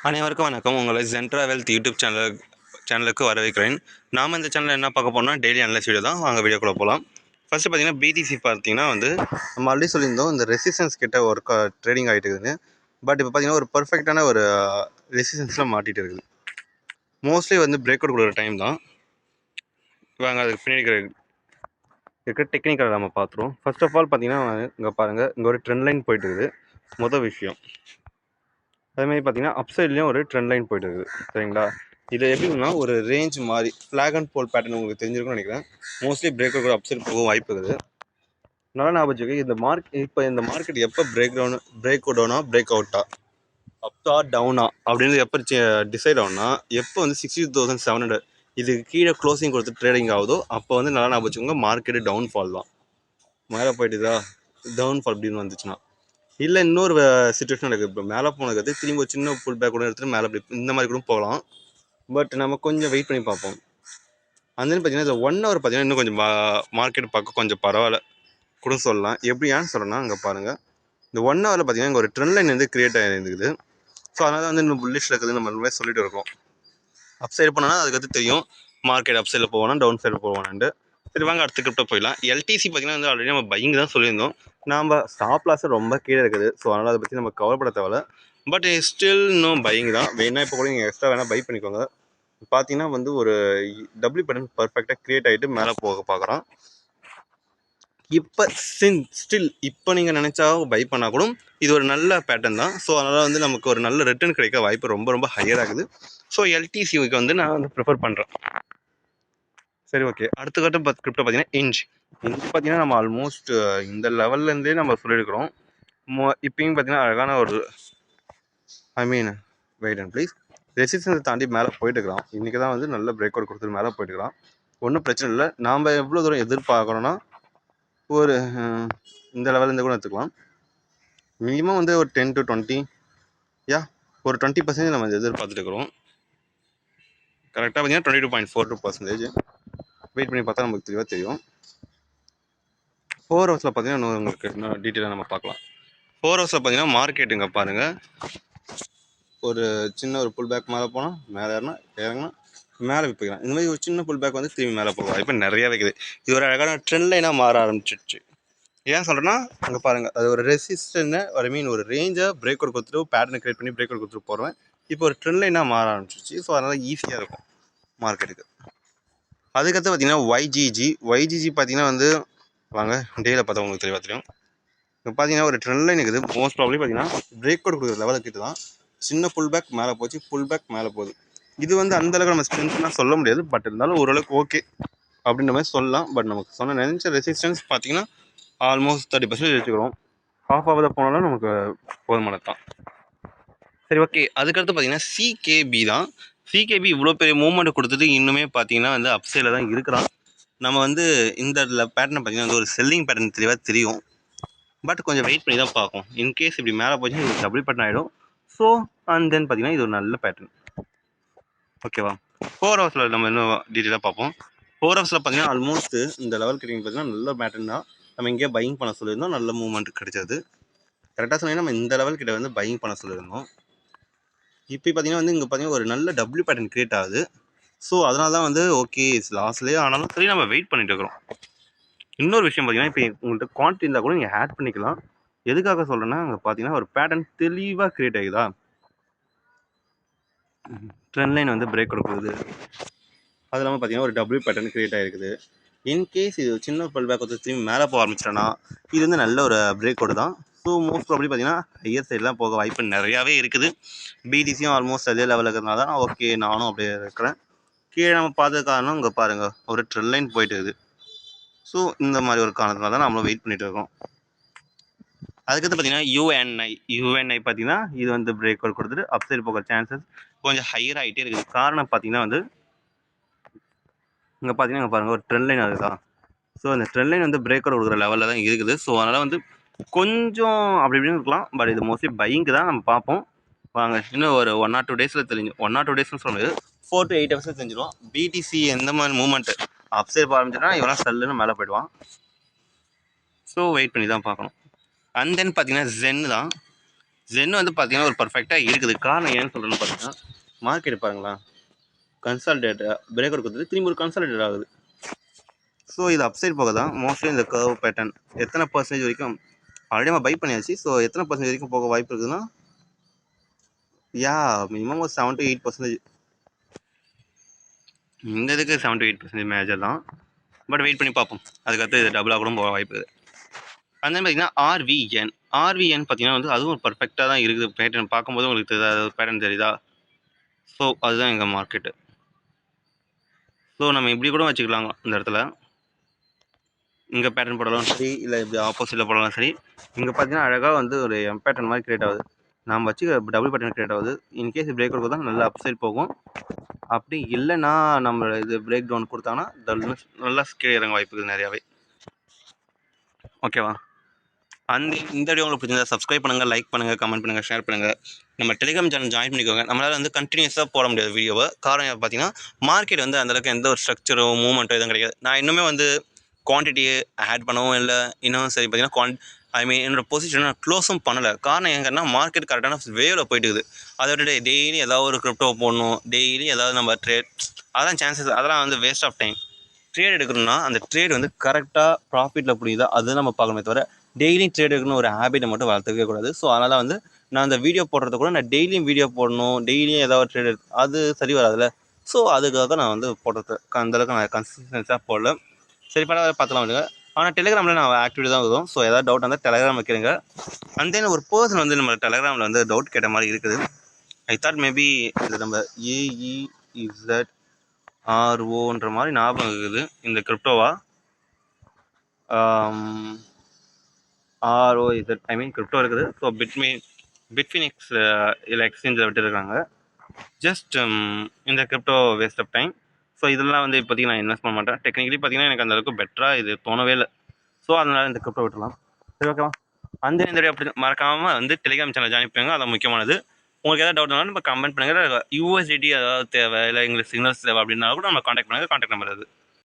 அனைவருக்கும் வணக்கம். உங்களை ஜென்ட்ரா வெல்த் யூடியூப் சேனலுக்கு வரவேற்கிறேன். நாம் இந்த சேனலில் என்ன பார்க்க போனால் டெய்லி அனலைஸ் வீடியோ தான். வாங்க வீடியோக்குள்ளே போகலாம். ஃபஸ்ட்டு பார்த்தீங்கன்னா பிடிசி பார்த்தீங்கன்னா நம்ம ஆல்ரெடி சொல்லியிருந்தோம் இந்த ரெசிஸ்டன்ஸ் கிட்ட ஒர்க் ட்ரேடிங் ஆகிட்டு இருக்குதுன்னு. பட் இப்போ பார்த்தீங்கன்னா ஒரு பர்ஃபெக்டான ஒரு ரெசிஸ்டன்ஸில் மாட்டிகிட்டு இருக்குது. மோஸ்ட்லி பிரேக் அவுட் கொடுக்குற டைம் தான். வாங்க அதுக்கு பின்னாடி இருக்க டெக்னிக்கல் நம்ம பார்த்துருவோம். ஃபர்ஸ்ட் ஆஃப் ஆல் பார்த்தீங்கன்னா இங்கே பாருங்கள், இங்கே ஒரு ட்ரெண்ட் லைன் போயிட்டு இருக்குது. மொதல் விஷயம் அதேமாதிரி பார்த்தீங்கன்னா அப்சைட்லேயும் ஒரு ட்ரெண்ட் லைன் போயிட்டு இருக்குது. சரிங்களா? இது எப்படின்னா ஒரு ரேஞ்ச் மாதிரி ஃப்ளாக் அண்ட் போல் பேட்டர்ன் உங்களுக்கு தெரிஞ்சிருக்கும்னு நினைக்கிறேன். மோஸ்ட்லி பிரேக் அவுட் அப்சைட் போக வாய்ப்பு இருக்குது. நல்லா ஞாபகம் வச்சுக்கோங்க. இந்த மார்க்கெட் எப்போ பிரேக் அவுட்டா பிரேக் அவுட்டா அப்டா டவுனா அப்படின்னு எப்போ டிசைட் ஆகும்னா எப்போ 62,700 இதுக்கு கீழே க்ளோசிங் கொடுத்து ட்ரேடிங் ஆகுதோ அப்போ நல்லா ஞாபகம் வச்சுக்கோங்க, மார்க்கெட்டு டவுன்ஃபால் தான். மேலே போயிட்டுதா டவுன்ஃபால் அப்படின்னு வந்துச்சுன்னா இல்லை இன்னொரு சுச்சுவேஷன் இருக்குது. இப்போ மேலே போனதுக்கு திரும்பி ஒரு சின்ன புல் பேக் கூட எடுத்துகிட்டு மேலே அப்படி இந்த மாதிரி கூட போகலாம். பட் நம்ம கொஞ்சம் வெயிட் பண்ணி பார்ப்போம். அந்த பார்த்தீங்கன்னா இந்த 1 ஹவர் பார்த்தீங்கன்னா இன்னும் கொஞ்சம் மார்க்கெட் பார்க்க கொஞ்சம் பரவாயில்ல கூட சொல்லலாம். எப்படியான்னு சொல்லணும்னா அங்கே பாருங்கள், இந்த 1 ஹவரில் பார்த்தீங்கன்னா இங்கே ஒரு ட்ரெண்ட் லைன் கிரியேட் ஆகிருந்துக்குது. ஸோ அதனால் இன்னும் புல்லிஷ் இருக்குது நம்ம சொல்லிட்டு இருக்கோம். அப் சைடு போனோன்னா அதுக்கு தெரியும் மார்க்கெட் அப் சைடில் போவானா டவுன் சைடில் போவானான்ட்டு. சரி வாங்க அடுத்த கிரிப்டோ போயிடலாம். எல்டிசி பார்த்தீங்கன்னா ஆல்ரெடி நம்ம பையிங் தான் சொல்லியிருந்தோம். நம்ம ஸ்டாப் லாஸ் ரொம்ப கீழே இருக்குது. ஸோ அதனால் அதை பற்றி நம்ம கவலைப்பட தேவையில்ல. பட் ஸ்டில் இன்னும் பையிங் தான். வேணா இப்போ கூட நீங்கள் எக்ஸ்ட்ரா வேணால் பை பண்ணிக்கோங்க. பார்த்தீங்கன்னா ஒரு டபிள்யூ பேட்டர்ன் பர்ஃபெக்டாக க்ரியேட் ஆகிட்டு மேலே போக பார்க்குறோம். இப்போ ஸ்டில் இப்போ நீங்கள் நினச்சா பை பண்ணால் கூட இது ஒரு நல்ல பேட்டர்ன் தான். ஸோ அதனால் நமக்கு ஒரு நல்ல ரிட்டர்ன் கிடைக்க வாய்ப்பு ரொம்ப ரொம்ப ஹையர் ஆகுது. ஸோ எல்டிசிக்கு நான் ப்ரிஃபர் பண்ணுறேன். சரி ஓகே, அடுத்த கிரிப்டோ பார்த்தீங்கன்னா இன்ச் பார்த்தீங்கன்னா நம்ம ஆல்மோஸ்ட் இந்த லெவல்லேருந்தே நம்ம சொல்லியிருக்கிறோம். இப்பயும் பார்த்தீங்கன்னா அழகான ஒரு வெயிட் அண்ட் ப்ளீஸ் ரெசிஸ்டன்ஸை தாண்டி மேலே போயிட்டு இருக்கிறோம். இன்றைக்கி தான் நல்ல பிரேக் அவுட் கொடுத்துட்டு மேலே போயிட்டு இருக்கிறோம். ஒன்றும் பிரச்சனை இல்லை. நாம் எவ்வளோ தூரம் எதிர்பார்க்குறோன்னா ஒரு இந்த லெவல்லேருந்து கூட எடுத்துக்கலாம். மினிமம் ஒரு 10 to 20 ஒரு 20% நம்ம எதிர்பார்த்துட்டு இருக்கிறோம். கரெக்டாக பார்த்தீங்கன்னா 22.42%. வெயிட் பண்ணி பார்த்தா நமக்கு தெளிவாக தெரியும். 4 ஹவர்ஸில் பார்த்தீங்கன்னா உங்களுக்கு இன்னும் டீட்டெயிலாக நம்ம பார்க்கலாம். 4 ஹவர்ஸில் பார்த்தீங்கன்னா மார்க்கெட்டுங்க பாருங்கள், ஒரு சின்ன ஒரு புல் பேக் மேலே போனால் மேலே இறங்கினா மேலே விற்பிக்கலாம். இந்த மாதிரி ஒரு சின்ன புல் பேக் திரும்பி மேலே போக வாய்ப்பு நிறையா வைக்குது. இது ஒரு அழகான ட்ரெண்ட் லைனாக மாற ஆரம்பிச்சிடுச்சு. ஏன் சொல்கிறேன்னா அங்கே பாருங்கள், அது ஒரு ரெசிஸ்டன்னை ஒரு ரேஞ்சை பிரேக் அவுட் கொடுத்துட்டு பேட்டர்னை கிரியேட் பண்ணி பிரேக் அவுட் கொடுத்துட்டு போகிறேன். இப்போ ஒரு ட்ரெண்ட் லைனாக மாற ஆரம்பிச்சிச்சு. ஸோ அதனால் ஈஸியாக இருக்கும் மார்க்கெட்டுக்கு. அதுக்கடுத்து பார்த்தீங்கன்னா ஒய்ஜிஜி பார்த்தீங்கன்னா வாங்க டேயில் பார்த்தா உங்களுக்கு தெளிவாக தெரியும். இப்போ பார்த்தீங்கன்னா ஒரு ட்ரெண்ட் லைன் இருக்குது. மோஸ்ட் ப்ராப்ளி பார்த்தீங்கன்னா பிரேக் அவுட் கொடுக்குற லெவலுக்கு கிட்ட தான். சின்ன புல் பேக் மேலே போச்சு, புல் பேக் மேலே போகுது. இது அந்தளவுக்கு நம்ம ஸ்ட்ரென்த்லாம் சொல்ல முடியாது. பட் இருந்தாலும் ஓரளவுக்கு ஓகே அப்படின்ற மாதிரி சொல்லலாம். பட் நமக்கு நினச்ச ரெசிஸ்டன்ஸ் பார்த்தீங்கன்னா ஆல்மோஸ்ட் 30% வச்சுக்கிறோம். ஹாஃப் ஹவர் போனாலும் நமக்கு போதுமானது தான். சரி ஓகே, அதுக்கடுத்து பார்த்தீங்கன்னா சிகேபி தான். சிகேபி இவ்வளோ பெரிய மூவ்மெண்ட் கொடுத்தது இன்னுமே பார்த்தீங்கன்னா அப்சைடில் தான் இருக்கிறான். நம்ம இந்த பேட்டர்னை பார்த்தீங்கன்னா ஒரு செல்லிங் பேட்டர்ன் தெளிவாக தெரியும். பட் கொஞ்சம் வெயிட் பண்ணி தான் பார்க்கும். இன்கேஸ் இப்படி மேலே போச்சுன்னா இது டபுள் பேட்டர்ன் ஆகிடும். ஸோ அண்ட் தென் பார்த்தீங்கன்னா இது ஒரு நல்ல பேட்டர்ன். ஓகேவா? 4 ஹவர்ஸில் நம்ம இன்னும் டீட்டெயிலாக பார்ப்போம். 4 ஹவர்ஸில் பார்த்தீங்கன்னா ஆல்மோஸ்ட் இந்த லெவல் கிட்டீங்க பார்த்தீங்கன்னா நல்ல பேட்டர்ன் தான். நம்ம இங்கேயே பையிங் பண்ண சொல்லியிருந்தோம், நல்ல மூவ்மெண்ட் கிடைச்சது. கரெக்டாக சொன்னீங்கன்னா நம்ம இந்த லெவல் கிட்ட பையிங் பண்ண சொல்லியிருந்தோம். இப்போ பார்த்தீங்கன்னா இங்கே பார்த்தீங்கன்னா ஒரு நல்ல டபுள்யூ பேட்டர்ன் கிரியேட் ஆகுது. ஸோ அதனால தான் ஓகே லாஸ்ட்லேயே ஆனாலும் சரி நம்ம வெயிட் பண்ணிட்டு இருக்கிறோம். இன்னொரு விஷயம் பார்த்தீங்கன்னா இப்போ உங்கள்கிட்ட குவான்டிட்டி இருந்தால் கூட நீங்கள் ஆட் பண்ணிக்கலாம். எதுக்காக சொல்கிறேன்னா அங்கே பார்த்தீங்கன்னா ஒரு பேட்டர்ன் தெளிவாக கிரியேட் ஆகுதா, ட்ரெண்ட் லைன் பிரேக் கொடுக்குது. அது இல்லாமல் பார்த்தீங்கன்னா ஒரு டபுள்யூ பேட்டர்ன் கிரியேட் ஆகிருக்குது. இன்கேஸ் இது சின்ன பல் பேக் திரும்பி மேலே போக ஆரம்பிச்சிட்டோன்னா இது நல்ல ஒரு பிரேக் அவுட் தான். ஸோ மோஸ்ட் ப்ராப்ளி பார்த்தீங்கன்னா ஹையர் சைட்லாம் போக வாய்ப்பு நிறையாவே இருக்குது. பிடிசியும் ஆல்மோஸ்ட் அதே லெவலில் இருக்கிறதுனால தான் ஓகே நானும் அப்படியே இருக்கிறேன். கீழே நம்ம பார்த்த காரணம் இங்கே பாருங்கள் ஒரு ட்ரெண்ட் லைன் போயிட்டு இருக்குது. ஸோ இந்த மாதிரி ஒரு காரணத்தினால தான் நம்மளும் வெயிட் பண்ணிட்டு இருக்கோம். அதுக்கடுத்து பார்த்தீங்கன்னா யூஎன்ஐ பார்த்தீங்கன்னா இது பிரேக் அவுட் கொடுத்துட்டு அப் சைடு போகிற சான்சஸ் கொஞ்சம் ஹையர் ஆகிட்டே இருக்குது. காரணம் பார்த்தீங்கன்னா இங்கே பார்த்தீங்கன்னா இங்கே பாருங்கள் ஒரு ட்ரெண்ட் லைன் அதுதா. ஸோ அந்த ட்ரெண்ட் லைன் பிரேக் அவுட் கொடுக்குற லெவலில் தான் இருக்குது. ஸோ அதனால் கொஞ்சம் அப்படி இப்படின்னு இருக்கலாம். பட் இது மோஸ்ட்லி பையிங்க்கு தான். நம்ம பார்ப்போம் வாங்க. இன்னும் ஒரு 1 or 2 டேஸில் தெரிஞ்சு 1 or 2 டேஸ்னு சொல்ல முடியாது, 4 to 8 ஹவர்ஸில் தெரிஞ்சிடும். பிடிசி எந்த மாதிரி மூவ்மெண்ட் அப் சைடு ஆரம்பிச்சுன்னா இவெல்லாம் செல்லுன்னு மேலே போயிடுவான். ஸோ வெயிட் பண்ணி தான் பார்க்கணும். அண்ட் தென் பார்த்தீங்கன்னா ஜென் தான். ஜென் வந்து பார்த்தீங்கன்னா ஒரு பர்ஃபெக்டாக இருக்குது. காரணம் ஏன்னு சொல்கிறேன்னு பார்த்தீங்கன்னா மார்க்கெட் பாருங்களா, கன்சால்டேட் பிரேக்கர் கொடுத்துட்டு திரும்பி ஒரு கன்சால்டேட் ஆகுது. ஸோ இது அப்சைட் போக தான் மோஸ்ட்லி இந்த கர்வ் பேட்டர்ன் எத்தனை பர்சன்டேஜ் வரைக்கும் ஆல்ரெடி நம்ம பை பண்ணியாச்சு. ஸோ எத்தனை பர்சன்டேஜ் வரைக்கும் போக வாய்ப்பு இருக்குதுன்னா, மினிமம் ஒரு 7 to 8%. இந்த இதுக்கு 7 to 8% மேஜர் தான். பட் வெயிட் பண்ணி பார்ப்போம். அதுக்கடுத்து இது டபுளாக கூட போக வாய்ப்பு இருக்குது. அந்த மாதிரி பார்த்தீங்கன்னா ஆர்விஎன் பார்த்தீங்கன்னா வந்து அதுவும் ஒரு பர்ஃபெக்டாக தான் இருக்குது. பேட்டர்ன் பார்க்கும்போது உங்களுக்கு பேட்டர்ன் தெரியுதா? ஸோ அதுதான் எங்கள் மார்க்கெட்டு. ஸோ நம்ம இப்படி கூட வச்சுக்கலாங்க. இந்த இடத்துல இங்கே பேட்டர்ன் போடலாம் சரி, இல்லை இப்படி ஆப்போசிட்டில் போடலாம் சரி. இங்கே பார்த்தீங்கன்னா அழகாக வந்து ஒரு எம் பேட்டர்ன் மாதிரி கிரியேட் ஆகுது. நம்ம வச்சு டபுள் பேட்டர்ன் கிரியேட் ஆகுது. இன்கேஸ் பிரேக் அவுட் தான் நல்லா அப்சைட் போகும். அப்படி இல்லைன்னா நம்ம இது பிரேக் டவுன் கொடுத்தாங்கன்னா நல்லா கீழே இறங்க வாய்ப்பு இருக்குது நிறையாவே. ஓகேவா? இந்த வீடியோ உங்களுக்கு பிடிச்சிருந்தா சப்ஸ்கிரைப் பண்ணுங்கள், லைக் பண்ணுங்கள், கமெண்ட் பண்ணுங்கள், ஷேர் பண்ணுங்கள். நம்ம டெலிகிராம் சேனல் ஜாயின் பண்ணிக்கோங்க. நம்மளால் வந்து கண்டினியூஸாக போட முடியாது வீடியோவை. காரணம் பார்த்தீங்கன்னா மார்க்கெட் வந்து அந்தளவுக்கு எந்த ஒரு ஸ்ட்ரக்சரோ மூவ்மெண்ட்டோ எதுவும் கிடையாது. நான் இன்னுமே வந்து குவான்டிட்டியை ஆட் பண்ணவும் இல்லை. இன்னும் சரி பார்த்தீங்கன்னா என்னோடய பொசிஷனை நான் க்ளோஸும் பண்ணலை. காரணம் எங்கன்னா மார்க்கெட் கரெக்டான வேவில் போயிட்டுக்குது. அதை விட டெய்லி ஏதாவது ஒரு கிரிப்டோ போடணும், டெய்லி ஏதாவது நம்ம ட்ரேட், அதெல்லாம் சான்சஸ், அதெல்லாம் வந்து வேஸ்ட் ஆஃப் டைம். ட்ரேட் எடுக்கணும்னா அந்த ட்ரேட் வந்து கரெக்டாக ப்ராஃபிட்டில் புரியுதா அது நம்ம பார்க்கணுமே தவிர டெய்லியும் ட்ரேட் எடுக்கணும் ஒரு ஹேபிட்டை மட்டும் வளர்த்துக்கவே கூடாது. ஸோ அதனால் வந்து நான் அந்த வீடியோ போடுறத கூட நான் டெய்லியும் வீடியோ போடணும், டெய்லியும் ஏதாவது ட்ரேட் அது சரி வராதுல்ல. ஸோ அதுக்காக நான் வந்து போடுறது அந்தளவுக்கு நான் கன்சிஸ்டன்ஸாக போடல. சரி பரவாயில்ல, பார்த்துலாம் விடுங்க. ஆனால் டெலிகிராமில் நான் ஆக்டிவிட்டி தான் வரும். ஸோ ஏதாவது டவுட் இருந்தால் டெலிகிராம் வைக்கிறேங்க. அண்ட் தென் ஒரு பர்சன் வந்து நம்ம டெலிகிராமில் வந்து டவுட் கேட்ட மாதிரி இருக்குது. ஐ தாட் மேபி இது நம்ம AEZROன்ற மாதிரி ஞாபகம் இருக்குது. இந்த கிரிப்டோவா ROZ கிரிப்டோ இருக்குது. ஸோ பிட்ஃபினிக்ஸ் இல்லை எக்ஸ்சேஞ்சில் விட்டுருக்காங்க. ஜஸ்ட் இந்த crypto waste of time. So இதெல்லாம் வந்து இப்போதைக்கு நான் இன்வெஸ்ட் பண்ண மாட்டேன். டெக்னிக்கலி பார்த்தீங்கன்னா எனக்கு அந்தளவுக்கு பெட்டராக இது தோணவே இல்லை. ஸோ அதனால் இந்த கிரிப்டோ விட்டுலாம். சரி ஓகேவா? இந்த வீடியோ அப்படி மறக்காமல் வந்து டெலிகிராம் சேனல் ஜாயின் பண்ணுங்க. அதான் முக்கியமானது. உங்களுக்கு ஏதாவது டவுட்னாலும் நம்ம கமெண்ட் பண்ணுங்கள். USDT ஏதாவது தேவை, இல்லை எங்களுக்கு சிக்னல்ஸ் தேவை அப்படின்னா கூட நம்ம காண்டாக்ட் பண்ணுங்கள். காண்டாக்ட் நம்பர் அது.